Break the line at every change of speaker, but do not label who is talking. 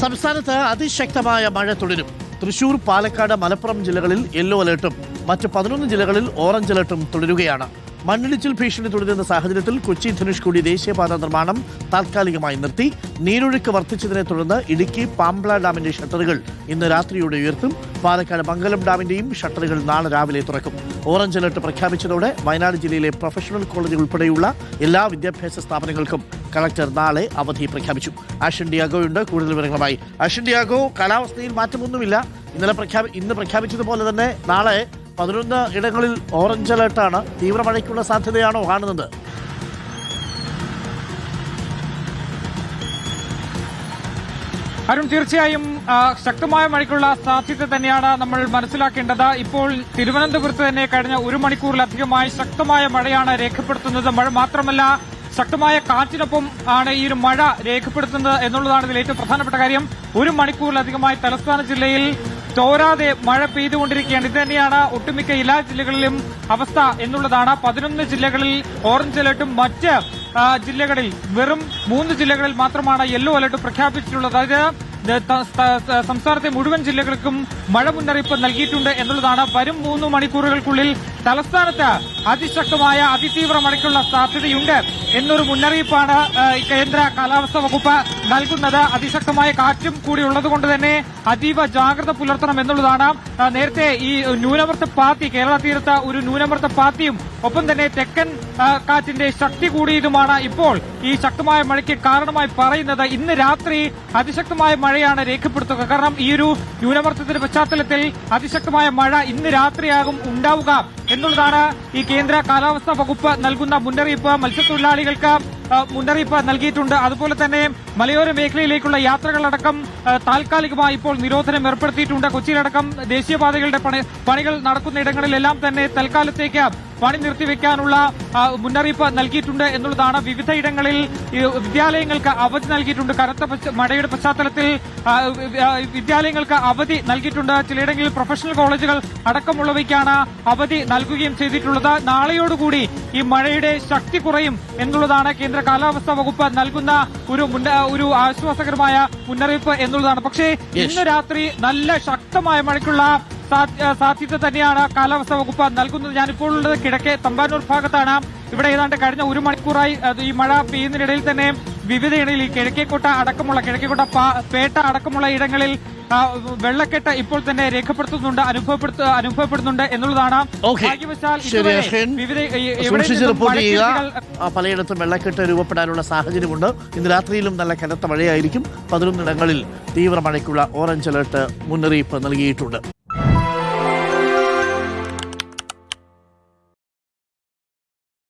സംസ്ഥാനത്ത് അതിശക്തമായ മഴ തുടരും. തൃശൂർ, പാലക്കാട്, മലപ്പുറം ജില്ലകളിൽ യെല്ലോ അലർട്ടും മറ്റ് 11 ജില്ലകളിൽ ഓറഞ്ച് അലർട്ടും തുടരുകയാണ്. മണ്ണിടിച്ചിൽ ഭീഷണി തുടരുന്ന സാഹചര്യത്തിൽ കൊച്ചി ധനുഷ്കോടി ദേശീയപാത നിർമ്മാണം താൽക്കാലികമായി നിർത്തി. നീരൊഴുക്ക് വർദ്ധിച്ചതിനെ തുടർന്ന് ഇടുക്കി പാമ്പ്ള ഡാമിന്റെ ഷട്ടറുകൾ ഇന്ന് രാത്രിയോടെ ഉയർത്തും. പാലക്കാട് മംഗലം ഡാമിന്റെയും ഷട്ടറുകൾ നാളെ രാവിലെ തുറക്കും. ഓറഞ്ച് അലർട്ട് പ്രഖ്യാപിച്ചതോടെ വയനാട് ജില്ലയിലെ പ്രൊഫഷണൽ കോളേജ് ഉൾപ്പെടെയുള്ള എല്ലാ വിദ്യാഭ്യാസ സ്ഥാപനങ്ങൾക്കും കളക്ടർ നാളെ അവധി പ്രഖ്യാപിച്ചു. ആഷൻ ഡിയാഗോയുണ്ട് കൂടുതൽ വിവരങ്ങളുമായി. ആഷൻ ഡിയാഗോ, കാലാവസ്ഥയിൽ മാറ്റമൊന്നുമില്ല. ഇന്ന് പ്രഖ്യാപിച്ചതുപോലെ തന്നെ നാളെ 11 ഇടങ്ങളിൽ ഓറഞ്ച് അലർട്ടാണ്. തീവ്ര മഴയ്ക്കുള്ള സാധ്യതയാണോ കാണുന്നത്?
അരുൺ, തീർച്ചയായും ശക്തമായ മഴയ്ക്കുള്ള സാധ്യത തന്നെയാണ് നമ്മൾ മനസ്സിലാക്കേണ്ടത്. ഇപ്പോൾ തിരുവനന്തപുരത്ത് തന്നെ കഴിഞ്ഞ 1 മണിക്കൂറിലധികമായി ശക്തമായ മഴയാണ് രേഖപ്പെടുത്തുന്നത്. മഴ മാത്രമല്ല, ശക്തമായ കാറ്റിനൊപ്പം ആണ് ഈ ഒരു മഴ രേഖപ്പെടുത്തുന്നത് എന്നുള്ളതാണ് ഇതിൽ ഏറ്റവും പ്രധാനപ്പെട്ട കാര്യം. 1 മണിക്കൂറിലധികമായി തലസ്ഥാന ജില്ലയിൽ തോരാതെ മഴ പെയ്തുകൊണ്ടിരിക്കുകയാണ്. ഇത് തന്നെയാണ് ഒട്ടുമിക്ക എല്ലാ ജില്ലകളിലും അവസ്ഥ എന്നുള്ളതാണ്. 11 ജില്ലകളിൽ ഓറഞ്ച് അലർട്ടും മറ്റ് ജില്ലകളിൽ വെറും 3 ജില്ലകളിൽ മാത്രമാണ് യെല്ലോ അലർട്ട് പ്രഖ്യാപിച്ചിട്ടുള്ളത്. അതായത് സംസ്ഥാനത്തെ മുഴുവൻ ജില്ലകൾക്കും മഴ മുന്നറിയിപ്പ് നൽകിയിട്ടുണ്ട് എന്നുള്ളതാണ്. വരും 3 മണിക്കൂറുകൾക്കുള്ളിൽ തലസ്ഥാനത്ത് അതിശക്തമായ അതിതീവ്ര മഴയ്ക്കുള്ള സാധ്യതയുണ്ട് എന്നൊരു മുന്നറിയിപ്പാണ് കേന്ദ്ര കാലാവസ്ഥാ വകുപ്പ് നൽകുന്നത്. അതിശക്തമായ കാറ്റും കൂടി ഉള്ളതുകൊണ്ട് തന്നെ അതീവ ജാഗ്രത പുലർത്തണം എന്നുള്ളതാണ്. നേരത്തെ ഈ ന്യൂനമർദ്ദ പാത്തി, കേരള തീരത്ത് ഒരു ന്യൂനമർദ്ദ പാത്തിയും ഒപ്പം തന്നെ തെക്കൻ കാറ്റിന്റെ ശക്തി കൂടിയതുമാണ് ഇപ്പോൾ ഈ ശക്തമായ മഴയ്ക്ക് കാരണമായി പറയുന്നത്. ഇന്ന് രാത്രി അതിശക്തമായ മഴയാണ് രേഖപ്പെടുത്തുക. കാരണം ഈ ഒരു ന്യൂനമർദ്ദത്തിന്റെ പശ്ചാത്തലത്തിൽ അതിശക്തമായ മഴ ഇന്ന് രാത്രിയാകും ഉണ്ടാവുക എന്നുള്ളതാണ് ഈ കേന്ദ്ര കാലാവസ്ഥാ വകുപ്പ് നൽകുന്ന മുന്നറിയിപ്പ്. മത്സ്യത്തൊഴിലാളികൾക്ക് മുന്നറിയിപ്പ് നൽകിയിട്ടുണ്ട്. അതുപോലെ തന്നെ മലയോര മേഖലയിലേക്കുള്ള യാത്രകളടക്കം താൽക്കാലികമായി ഇപ്പോൾ നിരോധനം ഏർപ്പെടുത്തിയിട്ടുണ്ട്. കൊച്ചിയിലടക്കം ദേശീയപാതകളുടെ പണികൾ നടക്കുന്ന ഇടങ്ങളിലെല്ലാം തന്നെ തൽക്കാലത്തേക്ക് പണി നിർത്തിവെക്കാനുള്ള മുന്നറിയിപ്പ് നൽകിയിട്ടുണ്ട് എന്നുള്ളതാണ്. വിവിധ ഇടങ്ങളിൽ വിദ്യാലയങ്ങൾക്ക് അവധി നൽകിയിട്ടുണ്ട്. കനത്ത മഴയുടെ പശ്ചാത്തലത്തിൽ വിദ്യാലയങ്ങൾക്ക് അവധി നൽകിയിട്ടുണ്ട്. ചിലയിടങ്ങളിൽ പ്രൊഫഷണൽ കോളേജുകൾ അടക്കമുള്ളവയ്ക്കാണ് അവധി നൽകുകയും ചെയ്തിട്ടുള്ളത്. നാളെയോടുകൂടി ഈ മഴയുടെ ശക്തി കുറയും എന്നുള്ളതാണ് കേന്ദ്ര കാലാവസ്ഥാ വകുപ്പ് നൽകുന്ന ഒരു ആശ്വാസകരമായ മുന്നറിയിപ്പ് എന്നുള്ളതാണ്. പക്ഷേ ഇന്ന് രാത്രി നല്ല ശക്തമായ മഴയ്ക്കുള്ള സാധ്യത തന്നെയാണ് കാലാവസ്ഥാ വകുപ്പ് നൽകുന്നത്. ഞാനിപ്പോൾ ഉള്ളത് കിഴക്കേ തമ്പാനൂർ ഭാഗത്താണ്. ഇവിടെ ഏതാണ്ട് കഴിഞ്ഞ 1 മണിക്കൂറായി ഈ മഴ പെയ്യുന്നതിനിടയിൽ തന്നെ വിവിധയിടങ്ങളിൽ കിഴക്കേക്കോട്ട അടക്കമുള്ള പേട്ട അടക്കമുള്ള ഇടങ്ങളിൽ വെള്ളക്കെട്ട് ഇപ്പോൾ തന്നെ രേഖപ്പെടുത്തുന്നുണ്ട്, അനുഭവപ്പെടുന്നുണ്ട് എന്നുള്ളതാണ്.
പലയിടത്തും വെള്ളക്കെട്ട് രൂപപ്പെടാനുള്ള സാഹചര്യമുണ്ട്. ഇന്ന് രാത്രിയിലും നല്ല കനത്ത മഴയായിരിക്കും. 11 ഇടങ്ങളിൽ തീവ്ര മഴയ്ക്കുള്ള ഓറഞ്ച് അലർട്ട് മുന്നറിയിപ്പ് നൽകിയിട്ടുണ്ട്.